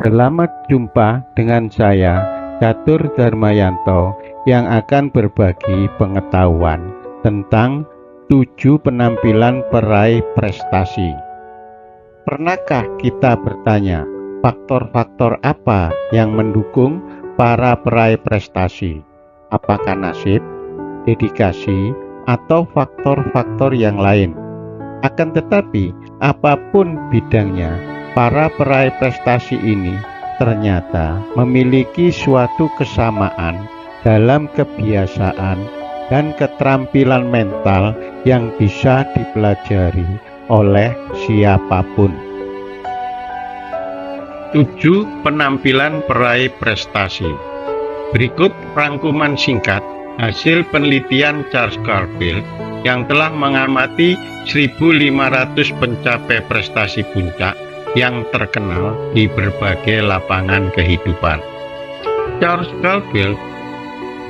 Selamat jumpa dengan saya, Catur Darmayanto, yang akan berbagi pengetahuan tentang 7 penampilan peraih prestasi. Pernahkah kita bertanya, faktor-faktor apa yang mendukung para peraih prestasi? Apakah nasib, dedikasi, atau faktor-faktor yang lain? Akan tetapi, apapun bidangnya, para peraih prestasi ini ternyata memiliki suatu kesamaan dalam kebiasaan dan keterampilan mental yang bisa dipelajari oleh siapapun. 7 penampilan peraih prestasi. Berikut rangkuman singkat hasil penelitian Charles Garfield yang telah mengamati 1.500 pencapai prestasi puncak yang terkenal di berbagai lapangan kehidupan. Charles Garfield,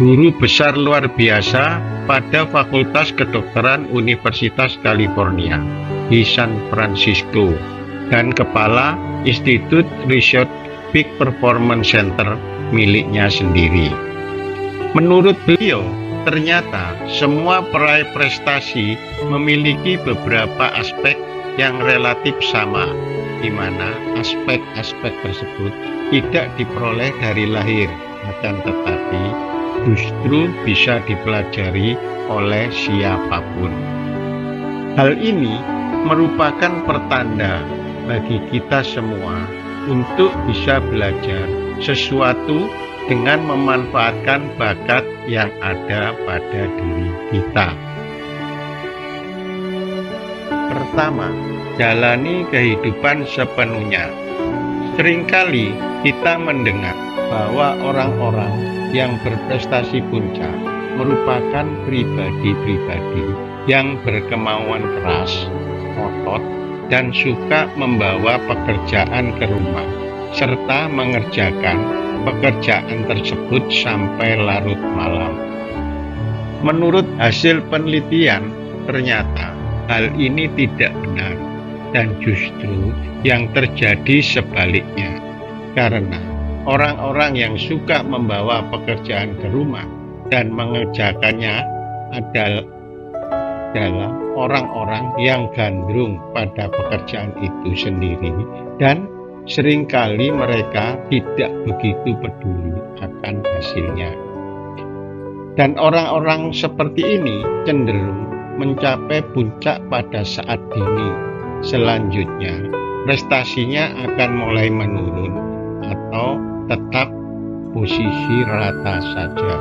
guru besar luar biasa pada Fakultas Kedokteran Universitas California di San Francisco dan kepala Institute Research Peak Performance Center miliknya sendiri. Menurut beliau, ternyata semua peraih prestasi memiliki beberapa aspek yang relatif sama, di mana aspek-aspek tersebut tidak diperoleh dari lahir, akan tetapi justru bisa dipelajari oleh siapapun. Hal ini merupakan pertanda bagi kita semua untuk bisa belajar sesuatu dengan memanfaatkan bakat yang ada pada diri kita. Pertama, jalani kehidupan sepenuhnya. Seringkali kita mendengar bahwa orang-orang yang berprestasi puncak merupakan pribadi-pribadi yang berkemauan keras, otot, dan suka membawa pekerjaan ke rumah, serta mengerjakan pekerjaan tersebut sampai larut malam. Menurut hasil penelitian, ternyata hal ini tidak benar, dan justru yang terjadi sebaliknya, karena orang-orang yang suka membawa pekerjaan ke rumah dan mengerjakannya adalah orang-orang yang gandrung pada pekerjaan itu sendiri, dan seringkali mereka tidak begitu peduli akan hasilnya. Dan orang-orang seperti ini cenderung mencapai puncak pada saat dini. Selanjutnya, prestasinya akan mulai menurun atau tetap posisi rata saja.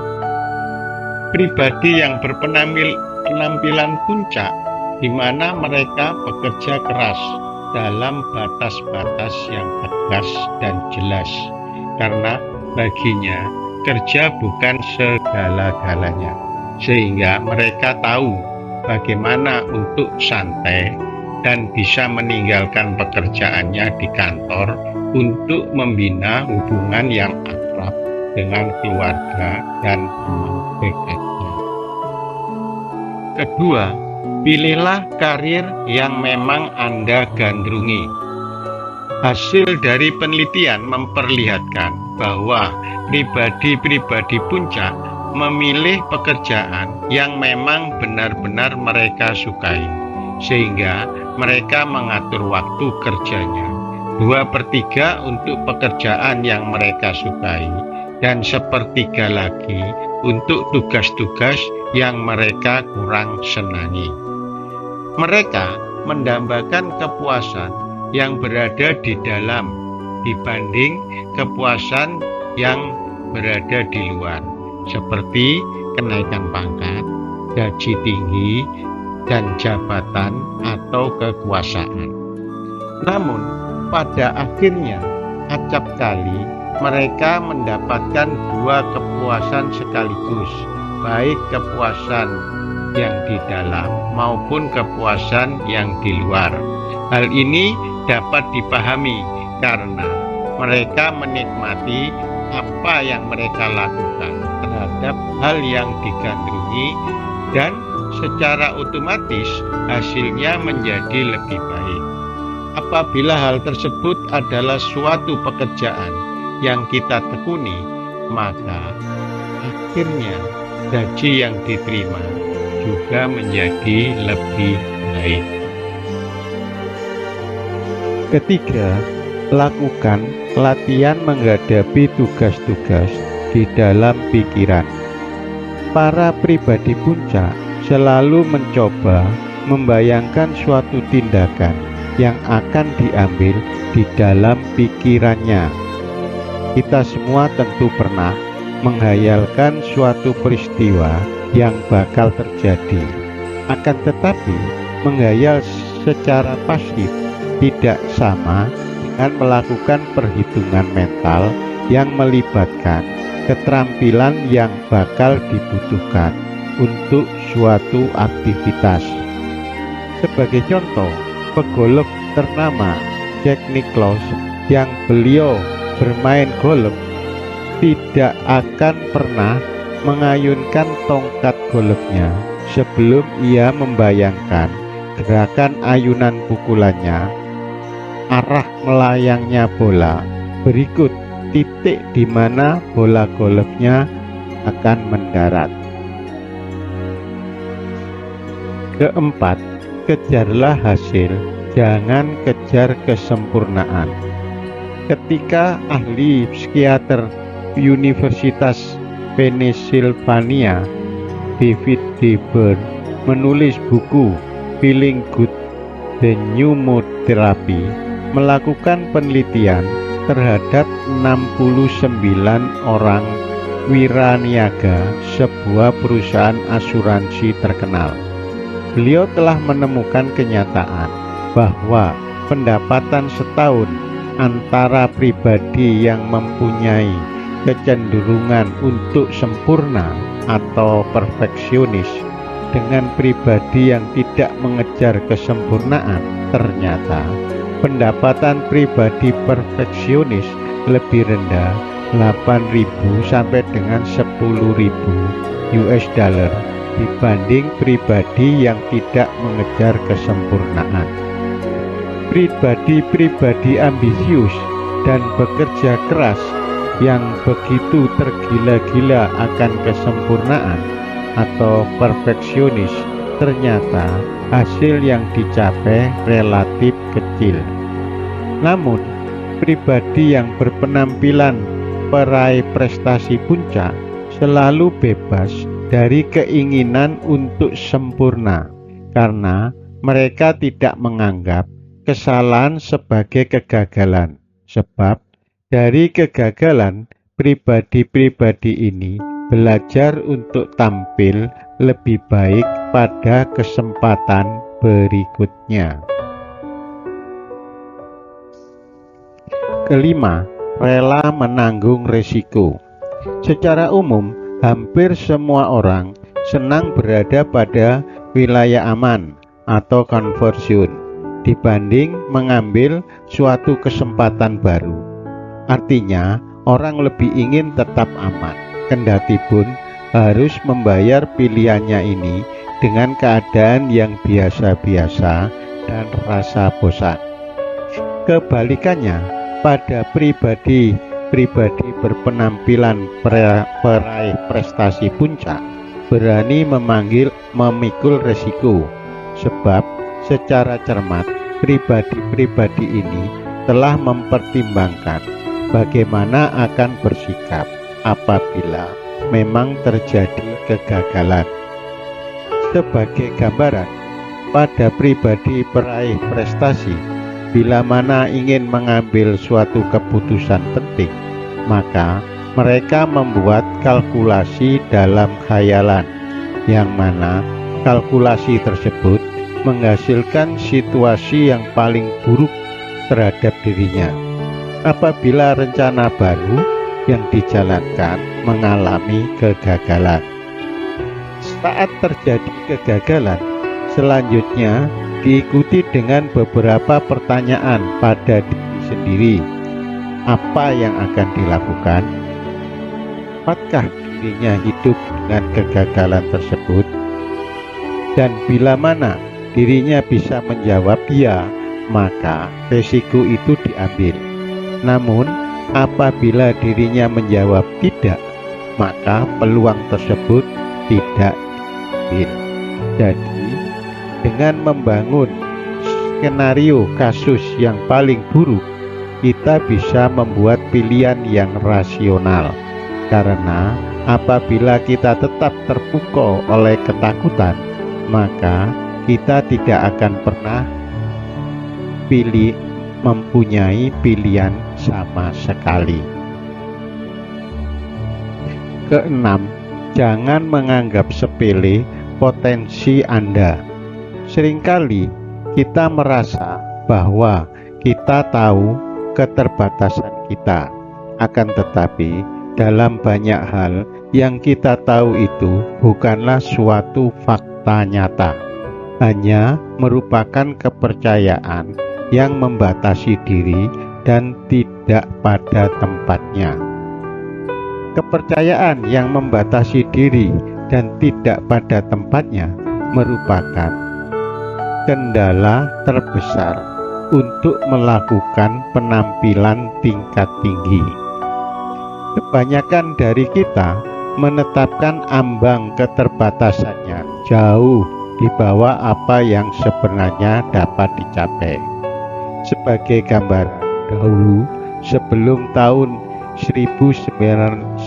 Pribadi yang berpenampilan puncak, di mana mereka bekerja keras dalam batas-batas yang tegas dan jelas, karena baginya kerja bukan segala-galanya, sehingga mereka tahu bagaimana untuk santai dan bisa meninggalkan pekerjaannya di kantor untuk membina hubungan yang akrab dengan keluarga dan teman dekatnya. Kedua, pilihlah karir yang memang Anda gandrungi. Hasil dari penelitian memperlihatkan bahwa pribadi-pribadi puncak memilih pekerjaan yang memang benar-benar mereka sukai, sehingga mereka mengatur waktu kerjanya 2/3 untuk pekerjaan yang mereka sukai, dan 1/3 lagi untuk tugas-tugas yang mereka kurang senangi. Mereka mendambakan kepuasan yang berada di dalam dibanding kepuasan yang berada di luar, seperti kenaikan pangkat, gaji tinggi, dan jabatan atau kekuasaan. Namun, pada akhirnya, acap kali mereka mendapatkan 2 kepuasan sekaligus, baik kepuasan yang di dalam maupun kepuasan yang di luar. Hal ini dapat dipahami karena mereka menikmati apa yang mereka lakukan terhadap hal yang digandrungi, dan secara otomatis hasilnya menjadi lebih baik. Apabila hal tersebut adalah suatu pekerjaan yang kita tekuni, maka akhirnya gaji yang diterima juga menjadi lebih baik. Ketiga, lakukan latihan menghadapi tugas-tugas di dalam pikiran. Para pribadi puncak selalu mencoba membayangkan suatu tindakan yang akan diambil di dalam pikirannya. Kita semua tentu pernah menghayalkan suatu peristiwa yang bakal terjadi. Akan tetapi, menghayal secara pasif tidak sama dengan melakukan perhitungan mental yang melibatkan keterampilan yang bakal dibutuhkan untuk suatu aktivitas. Sebagai contoh, pegolf ternama Jack Nicklaus yang beliau bermain golf tidak akan pernah mengayunkan tongkat golfnya sebelum ia membayangkan gerakan ayunan pukulannya, arah melayangnya bola, berikut titik di mana bola golfnya akan mendarat. Keempat, kejarlah hasil, jangan kejar kesempurnaan. Ketika ahli psikiater Universitas Pennsylvania, David D. Byrne, menulis buku Feeling Good: The New Mood Therapy, melakukan penelitian terhadap 69 orang wiraniaga sebuah perusahaan asuransi terkenal. Beliau telah menemukan kenyataan bahwa pendapatan setahun antara pribadi yang mempunyai kecenderungan untuk sempurna atau perfeksionis dengan pribadi yang tidak mengejar kesempurnaan, ternyata pendapatan pribadi perfeksionis lebih rendah 8.000 sampai dengan 10.000 US dollar dibanding pribadi yang tidak mengejar kesempurnaan. Pribadi-pribadi ambisius dan bekerja keras yang begitu tergila-gila akan kesempurnaan atau perfeksionis, ternyata hasil yang dicapai relatif kecil. Namun, pribadi yang berpenampilan peraih prestasi puncak selalu bebas dari keinginan untuk sempurna, karena mereka tidak menganggap kesalahan sebagai kegagalan, sebab dari kegagalan pribadi-pribadi ini belajar untuk tampil lebih baik pada kesempatan berikutnya. Kelima, rela menanggung risiko. Secara umum, hampir semua orang senang berada pada wilayah aman atau comfort zone dibanding mengambil suatu kesempatan baru. Artinya, orang lebih ingin tetap aman, kendati pun harus membayar pilihannya ini dengan keadaan yang biasa-biasa dan rasa bosan. Kebalikannya, pada pribadi berpenampilan peraih prestasi puncak berani memikul resiko, sebab secara cermat pribadi-pribadi ini telah mempertimbangkan bagaimana akan bersikap apabila memang terjadi kegagalan. Sebagai gambaran, pada pribadi peraih prestasi, bila mana ingin mengambil suatu keputusan penting, maka mereka membuat kalkulasi dalam khayalan, yang mana kalkulasi tersebut menghasilkan situasi yang paling buruk terhadap dirinya. Apabila rencana baru yang dijalankan mengalami kegagalan, saat terjadi kegagalan, selanjutnya diikuti dengan beberapa pertanyaan pada diri sendiri. Apa yang akan dilakukan? Apakah dirinya hidup dengan kegagalan tersebut? Dan bila mana dirinya bisa menjawab ya, maka resiko itu diambil. Namun, apabila dirinya menjawab tidak, maka peluang tersebut tidak diambil. Jadi, dengan membangun skenario kasus yang paling buruk, kita bisa membuat pilihan yang rasional. Karena apabila kita tetap terpukau oleh ketakutan, maka kita tidak akan pernah mempunyai pilihan sama sekali. Keenam, jangan menganggap sepele potensi Anda. Seringkali kita merasa bahwa kita tahu keterbatasan kita, akan tetapi dalam banyak hal yang kita tahu itu bukanlah suatu fakta nyata, hanya merupakan kepercayaan yang membatasi diri dan tidak pada tempatnya. Kepercayaan yang membatasi diri dan tidak pada tempatnya merupakan kendala terbesar untuk melakukan penampilan tingkat tinggi. Kebanyakan dari kita menetapkan ambang keterbatasannya jauh di bawah apa yang sebenarnya dapat dicapai. Sebagai gambaran, dahulu sebelum tahun 1950,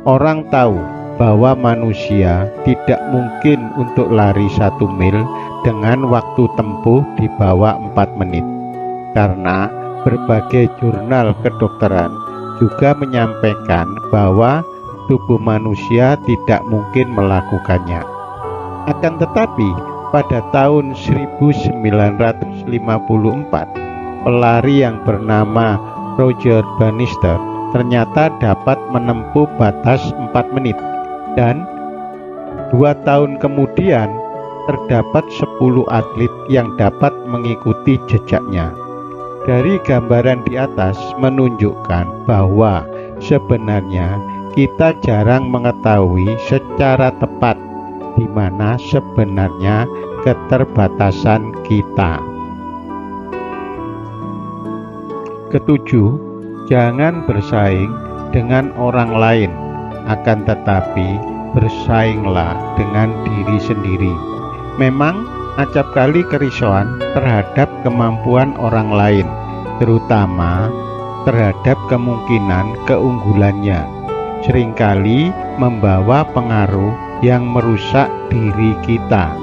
orang tahu bahwa manusia tidak mungkin untuk lari 1 mil dengan waktu tempuh di bawah 4 menit, karena berbagai jurnal kedokteran juga menyampaikan bahwa tubuh manusia tidak mungkin melakukannya. Akan tetapi, pada tahun 1954, pelari yang bernama Roger Bannister ternyata dapat menempuh batas 4 menit, dan 2 tahun kemudian terdapat 10 atlet yang dapat mengikuti jejaknya. Dari gambaran di atas menunjukkan bahwa sebenarnya kita jarang mengetahui secara tepat di mana sebenarnya keterbatasan kita. Ketujuh, jangan bersaing dengan orang lain, akan tetapi bersainglah dengan diri sendiri. Memang acap kali kerisauan terhadap kemampuan orang lain, terutama terhadap kemungkinan keunggulannya, seringkali membawa pengaruh yang merusak diri kita.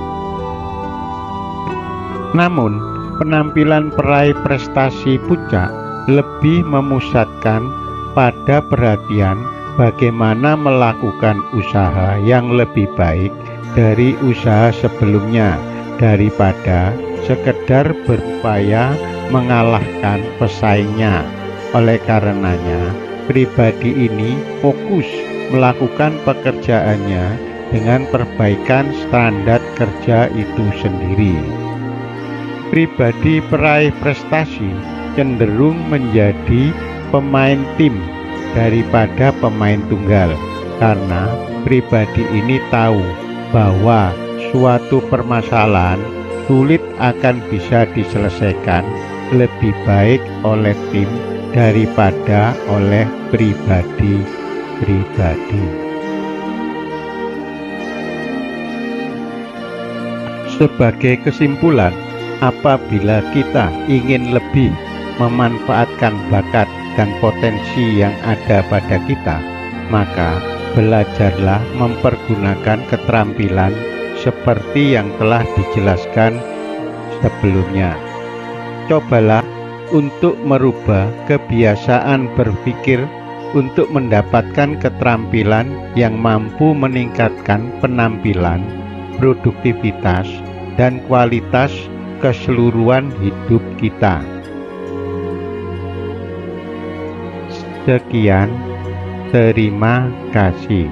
Namun, penampilan peraih prestasi puncak lebih memusatkan pada perhatian bagaimana melakukan usaha yang lebih baik dari usaha sebelumnya, daripada sekedar berupaya mengalahkan pesaingnya. Oleh karenanya, pribadi ini fokus melakukan pekerjaannya dengan perbaikan standar kerja itu sendiri. Pribadi peraih prestasi cenderung menjadi pemain tim daripada pemain tunggal, karena pribadi ini tahu bahwa suatu permasalahan sulit akan bisa diselesaikan lebih baik oleh tim daripada oleh pribadi. Sebagai kesimpulan, apabila kita ingin lebih memanfaatkan bakat dan potensi yang ada pada kita, maka belajarlah mempergunakan keterampilan seperti yang telah dijelaskan sebelumnya. Cobalah untuk merubah kebiasaan berpikir untuk mendapatkan keterampilan yang mampu meningkatkan penampilan, produktivitas, dan kualitas keseluruhan hidup kita. Sekian, terima kasih.